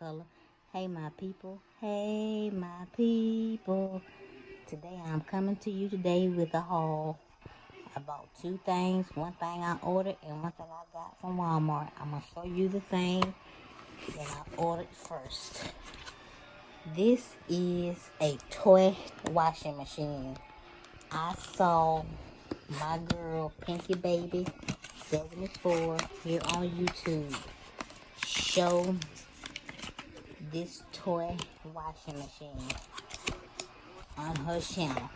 color. Hey my people, hey my people. Today I'm coming to you today with a haul. I bought two things. One thing I ordered and one thing I got from Walmart. I'm going to show you the thing that I ordered first. This is a toy washing machine. I saw my girl PinkyBabi 74 here on YouTube show this toy washing machine on her channel.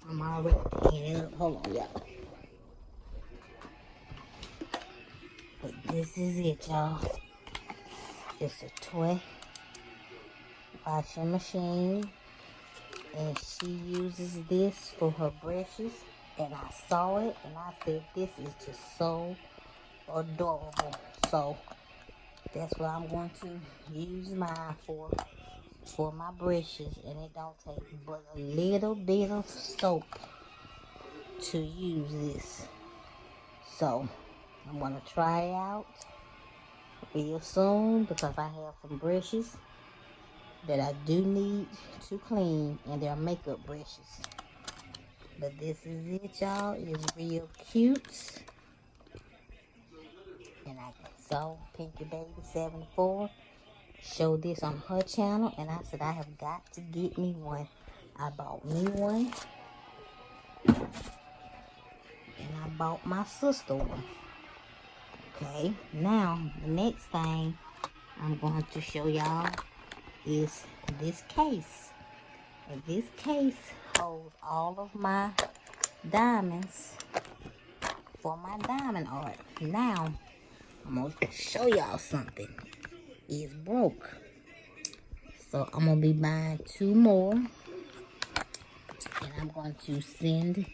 I'm already picking it up. Hold on, y'all. But this is it, y'all. It's a toy washing machine. And she uses this for her brushes. And I saw it and I said, this is just so adorable. So that's what I'm going to use mine for my brushes. And it don't take but a little bit of soap to use this. So I'm going to try it out real soon because I have some brushes that I do need to clean, and they're makeup brushes. But this is it, y'all. It's real cute. And I saw PinkyBabi 74 show this on her channel, and I said I have got to get me one. I bought me one, and I bought my sister one. Okay, now the next thing I'm going to show y'all is this case. And this case holds all of my diamonds for my diamond art. Now I'm going to show y'all something. It's broke. So I'm going to be buying two more. And I'm going to send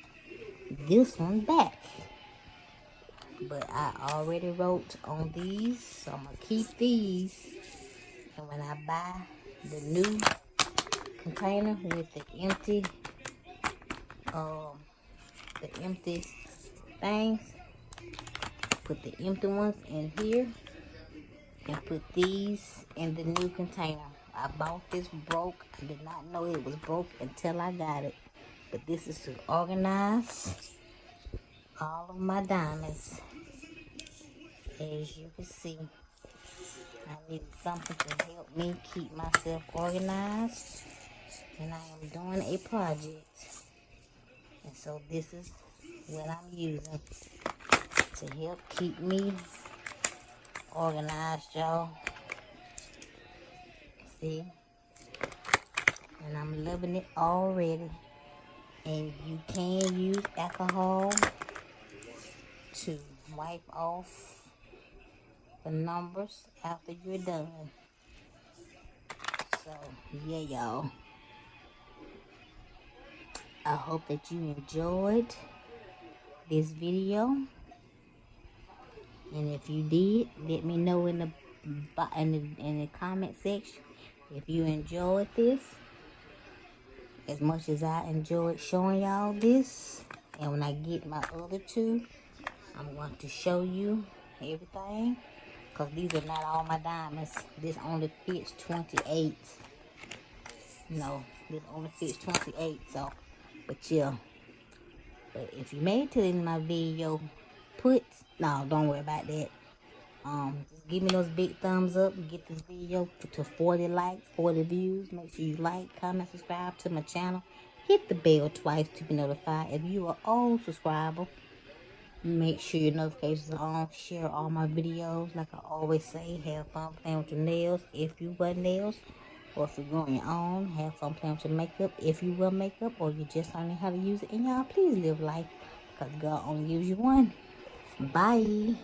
this one back. But I already wrote on these, so I'm going to keep these. And when I buy the new container with the empty things, put the empty ones in here and put these in the new container. I bought this broke. I did not know it was broke until I got it. But this is to organize all of my diamonds. As you can see, I needed something to help me keep myself organized. And I am doing a project. And so this is what I'm using to help keep me organized, y'all. See? And I'm loving it already. And you can use alcohol to wipe off the numbers after you're done. So, yeah, y'all. I hope that you enjoyed this video. And if you did, let me know in the comment section if you enjoyed this as much as I enjoyed showing y'all this. And when I get my other two, I'm going to show you everything, because these are not all my diamonds. This only fits 28. No, this only fits 28. So, but yeah. But if you made it to the end of my video, don't worry about that. Just give me those big thumbs up and get this video to 40 likes, 40 views. Make sure you like, comment, subscribe to my channel. Hit the bell twice to be notified. If you are old subscriber, make sure your notifications are on. Share all my videos. Like I always say, have fun playing with your nails if you wear nails. Or if you're growing your own, have fun playing with your makeup if you wear makeup. Or you just learning how to use it. And y'all, please live life, because God only gives you one. Bye.